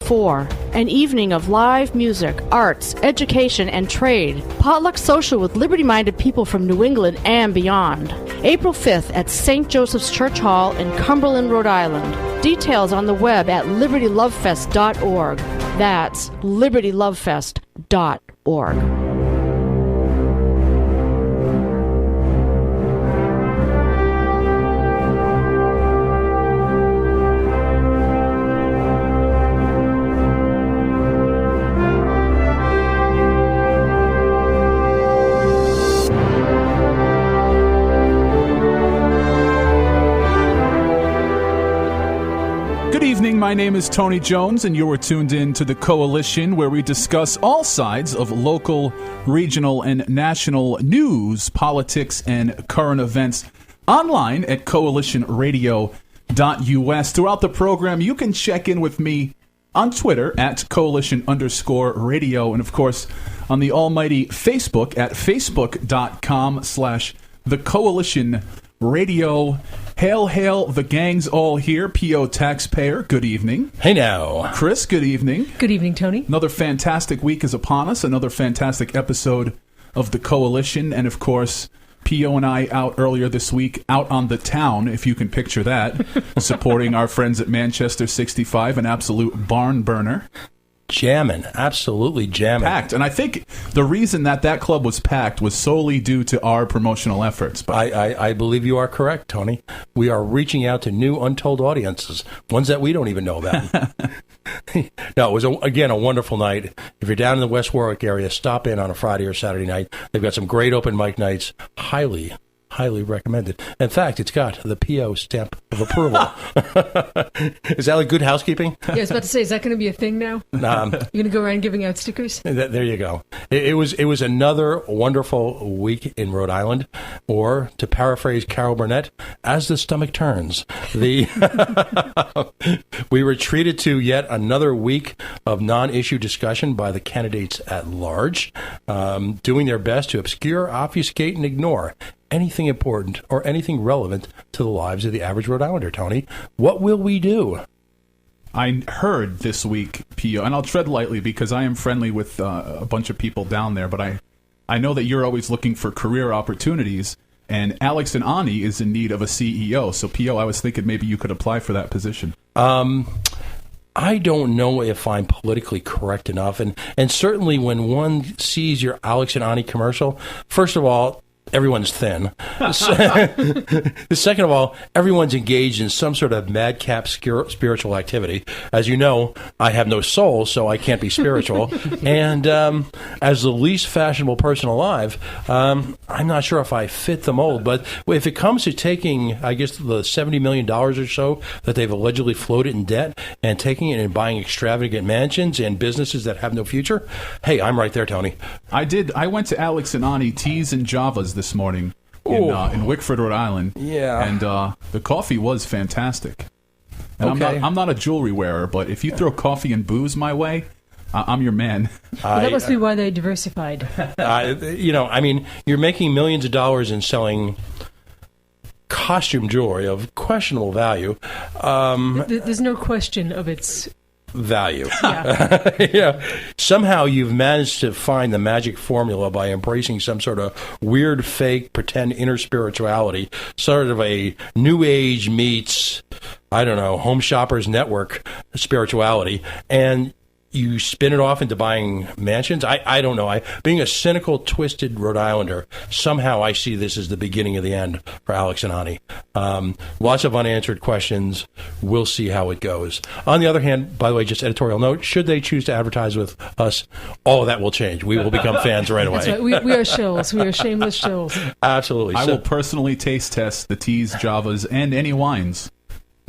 4. An evening of live music, arts, education, and trade. Potluck social with liberty-minded people from New England and beyond. April 5th at St. Joseph's Church Hall in Cumberland, Rhode Island. Details on the web at libertylovefest.org. That's libertylovefest.org. My name is Tony Jones, and you are tuned in to The Coalition, where we discuss all sides of local, regional, and national news, politics, and current events online at coalitionradio.us. Throughout the program, you can check in with me on Twitter at coalition_radio, and of course on the almighty Facebook at facebook.com/thecoalitionradio. Hail, hail, the gang's all here. P.O. Taxpayer, good evening. Hey now. Chris, good evening. Good evening, Tony. Another fantastic week is upon us. Another fantastic episode of The Coalition. And, of course, P.O. and I out earlier this week, out on the town, if you can picture that, supporting our friends at Manchester 65, an absolute barn burner. Jamming, absolutely jamming. Packed. And I think the reason that club was packed was solely due to our promotional efforts. But I believe you are correct, Tony. We are reaching out to new untold audiences, ones that we don't even know about. No, it was, again, a wonderful night. If you're down in the West Warwick area, stop in on a Friday or Saturday night. They've got some great open mic nights. Highly recommended. In fact, it's got the P.O. stamp of approval. Is that like good housekeeping? Yeah, I was about to say, is that going to be a thing now? You're going to go around giving out stickers? There you go. It was another wonderful week in Rhode Island, or to paraphrase Carol Burnett, as the stomach turns. We were treated to yet another week of non-issue discussion by the candidates at large, doing their best to obscure, obfuscate, and ignore anything important or anything relevant to the lives of the average Rhode Islander, Tony. What will we do? I heard this week, P.O., and I'll tread lightly because I am friendly with a bunch of people down there, but I know that you're always looking for career opportunities, and Alex and Ani is in need of a CEO. So, P.O., I was thinking maybe you could apply for that position. I don't know if I'm politically correct enough, and certainly when one sees your Alex and Ani commercial, first of all, everyone's thin. Second of all, everyone's engaged in some sort of madcap spiritual activity. As you know, I have no soul, so I can't be spiritual. And as the least fashionable person alive, I'm not sure if I fit the mold. But if it comes to taking, I guess, the $70 million or so that they've allegedly floated in debt and taking it and buying extravagant mansions and businesses that have no future, hey, I'm right there, Tony. I went to Alex and Ani Teas and Javas this morning in Wickford, Rhode Island. Yeah. And the coffee was fantastic. And okay. I'm not a jewelry wearer, but if you throw coffee and booze my way, I'm your man. Well, that must be why they diversified. You're making millions of dollars in selling costume jewelry of questionable value. There's no question of its value. Yeah. Somehow you've managed to find the magic formula by embracing some sort of weird, fake, pretend inner spirituality, sort of a New Age meets, I don't know, Home Shoppers Network spirituality, and you spin it off into buying mansions. I don't know. Being a cynical, twisted Rhode Islander, somehow I see this as the beginning of the end for Alex and Ani. Lots of unanswered questions. We'll see how it goes. On the other hand, by the way, just editorial note, should they choose to advertise with us, all of that will change. We will become fans right away. That's right. We are shills. We are shameless shills. Absolutely. I will personally taste test the teas, Javas, and any wines.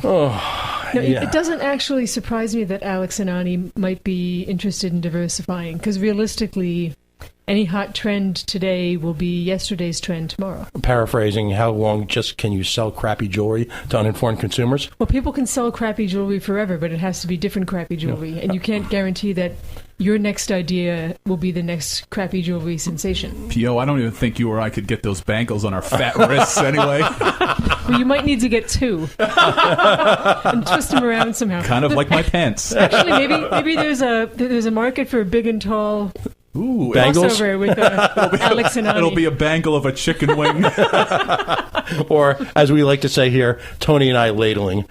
It doesn't actually surprise me that Alex and Ani might be interested in diversifying, because realistically, any hot trend today will be yesterday's trend tomorrow. Paraphrasing, how long just can you sell crappy jewelry to uninformed consumers? Well, people can sell crappy jewelry forever, but it has to be different crappy jewelry, and you can't guarantee that your next idea will be the next crappy jewelry sensation. P.O., I don't even think you or I could get those bangles on our fat wrists anyway. Well, you might need to get two and twist them around somehow. Kind of like my pants. Actually, maybe there's a market for big and tall Ooh, bangles? crossover with Alex and Ani. It'll be a bangle of a chicken wing. Or, as we like to say here, Tony and I ladling.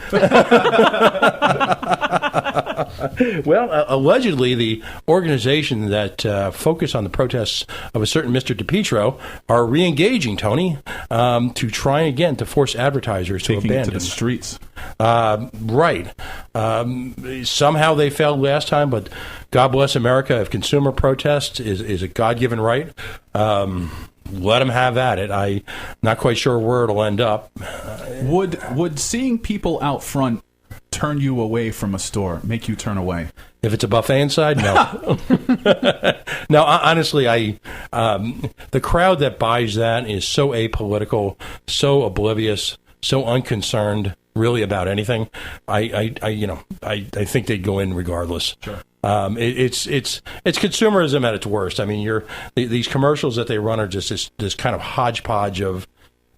Well, allegedly, the organization that focused on the protests of a certain Mr. DePietro are re-engaging, Tony, to try again to force advertisers to Taking it abandon to the streets. Right. Somehow they failed last time, but God bless America. If consumer protest is a God-given right, let them have at it. I'm not quite sure where it'll end up. Would seeing people out front turn you away from a store, make you turn away? If it's a buffet inside, no. No, honestly, the crowd that buys that is so apolitical, so oblivious, so unconcerned, really about anything. I think they'd go in regardless. Sure. It's consumerism at its worst. I mean, these commercials that they run are just this kind of hodgepodge of,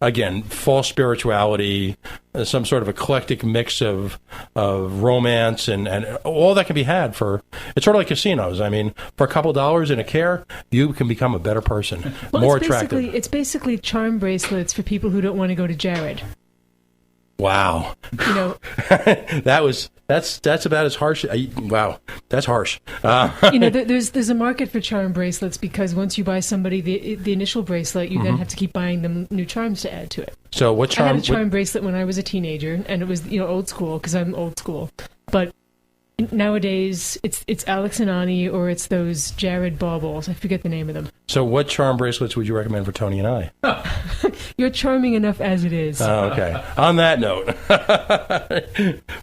again, false spirituality, some sort of eclectic mix of romance and all that can be had for. It's sort of like casinos. I mean, for a couple $dollars in a care, you can become a better person, more attractive. It's basically charm bracelets for people who don't want to go to Jared. Wow. You know, that's about as harsh. Wow, that's harsh. There's a market for charm bracelets because once you buy somebody the initial bracelet, you then have to keep buying them new charms to add to it. So what charm? I had a charm bracelet when I was a teenager, and it was old school because I'm old school. But nowadays, it's Alex and Ani or it's those Jared baubles. I forget the name of them. So what charm bracelets would you recommend for Tony and I? You're charming enough as it is. Oh, okay. On that note,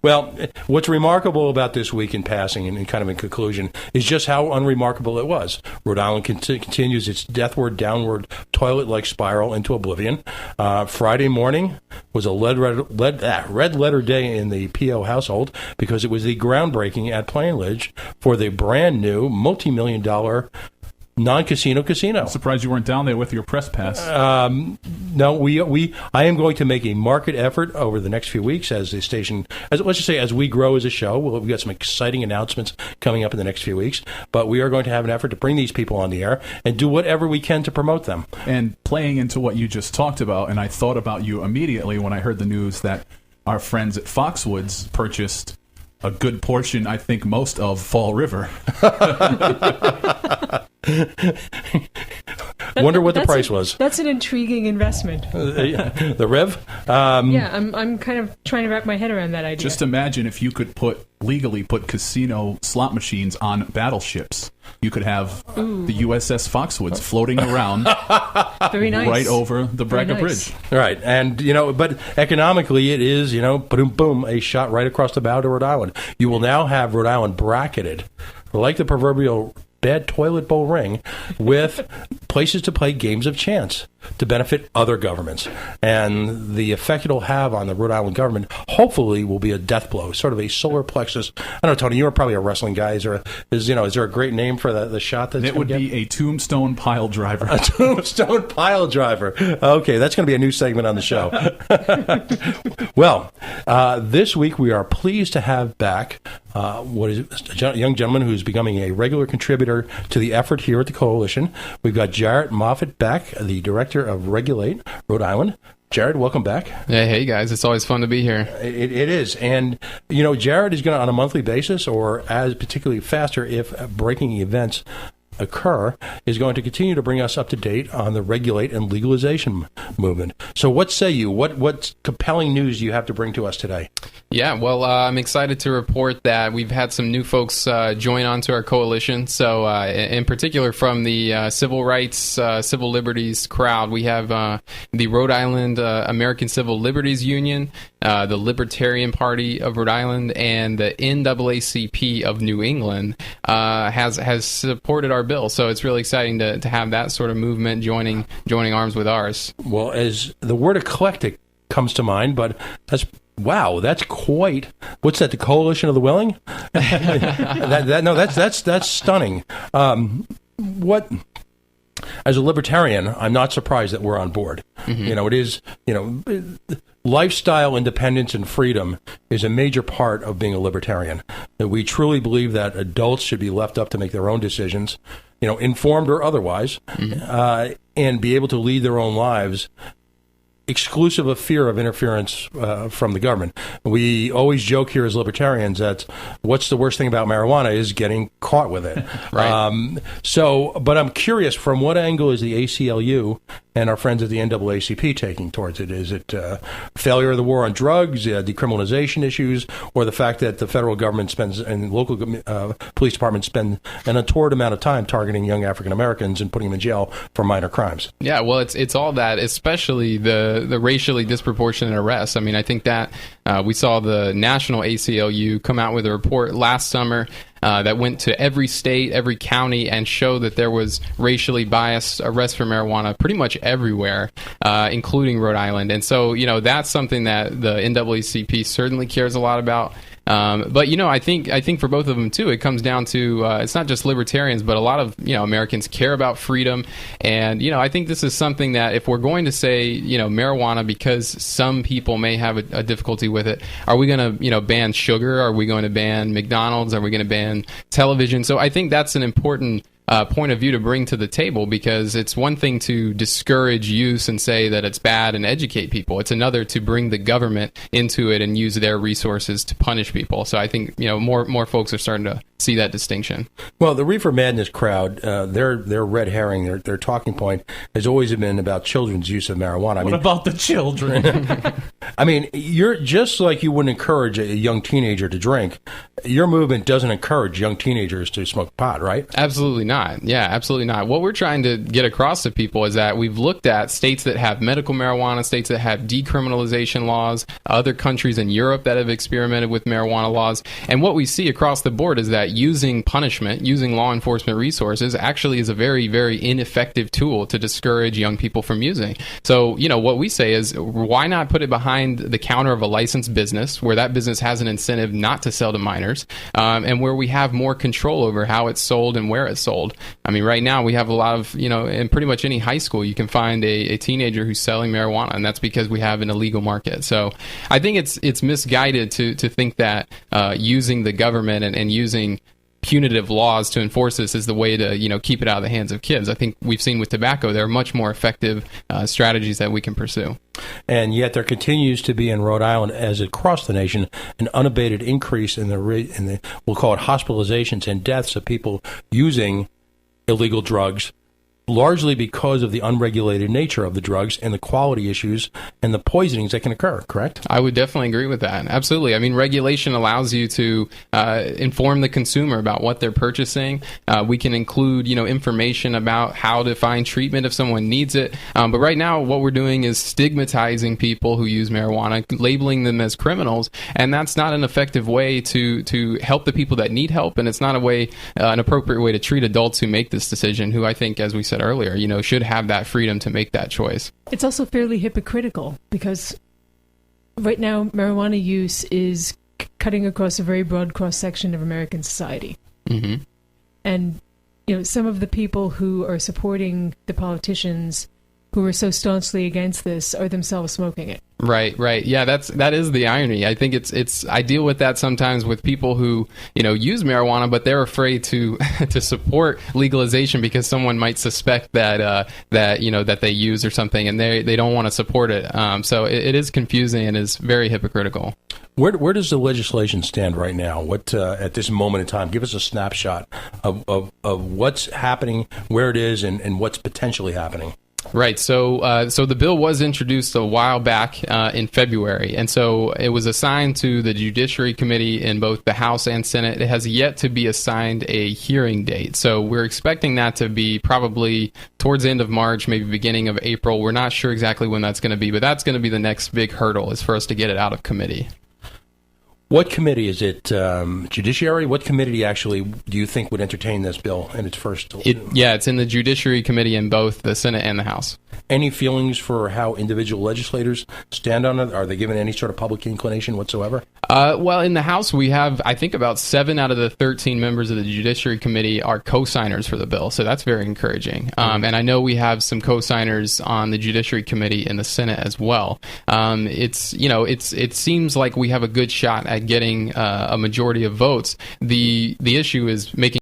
well, what's remarkable about this week in passing and kind of in conclusion is just how unremarkable it was. Rhode Island continues its deathward, downward, toilet-like spiral into oblivion. Friday morning was a red letter day in the P.O. household because it was the groundbreaking at Plainridge for the brand new multi-million-dollar non-casino casino. I'm surprised you weren't down there with your press pass. No, I am going to make a market effort over the next few weeks as the station, let's just say as we grow as a show. We've got some exciting announcements coming up in the next few weeks, but we are going to have an effort to bring these people on the air and do whatever we can to promote them. And playing into what you just talked about, and I thought about you immediately when I heard the news that our friends at Foxwoods purchased a good portion, I think most of Fall River. Wonder what the price was. That's an intriguing investment. The Rev? Yeah, I'm kind of trying to wrap my head around that idea. Just imagine if you could legally put casino slot machines on battleships. You could have the USS Foxwoods floating around Very nice. right over the Braga nice. Bridge. Right, and but economically it is, boom, boom, a shot right across the bow to Rhode Island. You will now have Rhode Island bracketed like the proverbial bad toilet bowl ring with places to play games of chance to benefit other governments. And the effect it'll have on the Rhode Island government hopefully will be a death blow, sort of a solar plexus. I don't know, Tony, you're probably a wrestling guy. Is there a great name for the shot that's it would be a tombstone pile driver. A tombstone pile driver. Okay, that's going to be a new segment on the show. Well, this week we are pleased to have back a young gentleman who's becoming a regular contributor to the effort here at the Coalition. We've got Jarrett Moffett back, the director of Regulate Rhode Island. Jared, welcome back. Hey guys, it's always fun to be here. It is, and Jared is going to, on a monthly basis, or as particularly faster if breaking events occur, is going to continue to bring us up to date on the Regulate and legalization movement. So what say you? What compelling news do you have to bring to us today? Yeah, well, I'm excited to report that we've had some new folks join onto our coalition. So in particular from the civil rights, civil liberties crowd, we have the Rhode Island American Civil Liberties Union, the Libertarian Party of Rhode Island, and the NAACP of New England has supported our bill. So it's really exciting to have that sort of movement joining arms with ours. Well, as the word eclectic comes to mind, but that's quite. What's that? The Coalition of the Willing? That's stunning. What? As a libertarian, I'm not surprised that we're on board. Mm-hmm. It is. Lifestyle independence and freedom is a major part of being a libertarian. That we truly believe that adults should be left up to make their own decisions, informed or otherwise, mm-hmm. And be able to lead their own lives, exclusive of fear of interference from the government. We always joke here as libertarians that what's the worst thing about marijuana is getting caught with it. Right. But I'm curious, from what angle is the ACLU and our friends at the NAACP taking towards it? Is it failure of the war on drugs, decriminalization issues, or the fact that the federal government spends and local police departments spend an untoward amount of time targeting young African Americans and putting them in jail for minor crimes? Yeah, well, it's all that, especially the racially disproportionate arrests. I mean, I think that we saw the national ACLU come out with a report last summer that went to every state, every county, and showed that there was racially biased arrests for marijuana pretty much everywhere, including Rhode Island. And so, that's something that the NAACP certainly cares a lot about. But I think for both of them too, it comes down to it's not just libertarians, but a lot of Americans care about freedom, and I think this is something that if we're going to say marijuana because some people may have a difficulty with it, are we going to ban sugar? Are we going to ban McDonald's? Are we going to ban television? So I think that's an important point of view to bring to the table, because it's one thing to discourage use and say that it's bad and educate people. It's another to bring the government into it and use their resources to punish people. So I think more folks are starting to see that distinction. Well, the Reefer Madness crowd, their red herring, their talking point has always been about children's use of marijuana. What about the children? I mean, you're just like you wouldn't encourage a young teenager to drink. Your movement doesn't encourage young teenagers to smoke pot, right? Absolutely not. Yeah, absolutely not. What we're trying to get across to people is that we've looked at states that have medical marijuana, states that have decriminalization laws, other countries in Europe that have experimented with marijuana laws, and what we see across the board is that using punishment, using law enforcement resources actually is a very, very ineffective tool to discourage young people from using. So, what we say is, why not put it behind the counter of a licensed business where that business has an incentive not to sell to minors, and where we have more control over how it's sold and where it's sold. I mean, right now we have a lot of, in pretty much any high school, you can find a teenager who's selling marijuana, and that's because we have an illegal market. So I think it's misguided to think that using the government and using punitive laws to enforce this is the way to keep it out of the hands of kids. I think we've seen with tobacco there are much more effective strategies that we can pursue. And yet there continues to be in Rhode Island, as across the nation, an unabated increase in the we'll call it hospitalizations and deaths of people using illegal drugs, largely because of the unregulated nature of the drugs and the quality issues and the poisonings that can occur, correct? I would definitely agree with that. Absolutely. I mean, regulation allows you to inform the consumer about what they're purchasing. We can include, information about how to find treatment if someone needs it. But right now, what we're doing is stigmatizing people who use marijuana, labeling them as criminals, and that's not an effective way to help the people that need help, and it's not an appropriate way to treat adults who make this decision, who I think, as we said earlier, should have that freedom to make that choice. It's also fairly hypocritical, because right now marijuana use is cutting across a very broad cross-section of American society. Mm-hmm. And, some of the people who are supporting the politicians who are so staunchly against this are themselves smoking it. Right. Yeah, that is the irony. I think I deal with that sometimes with people who, use marijuana, but they're afraid to support legalization because someone might suspect that they use or something, and they don't want to support it. So it is confusing and is very hypocritical. Where does the legislation stand right now? What at this moment in time? Give us a snapshot of what's happening, where it is, and what's potentially happening. Right. So the bill was introduced a while back in February, and so it was assigned to the Judiciary Committee in both the House and Senate. It has yet to be assigned a hearing date, so we're expecting that to be probably towards the end of March, maybe beginning of April. We're not sure exactly when that's going to be, but that's going to be the next big hurdle is for us to get it out of committee. What committee is it? Judiciary? What committee actually do you think would entertain this bill in its first? It's in the Judiciary Committee in both the Senate and the House. Any feelings for how individual legislators stand on it? Are they given any sort of public inclination whatsoever? Well, in the House, we have, I think, about 7 out of the 13 members of the Judiciary Committee are co-signers for the bill, so that's very encouraging. And I know we have some co-signers on the Judiciary Committee in the Senate as well. It seems like we have a good shot at getting a majority of votes. The issue is making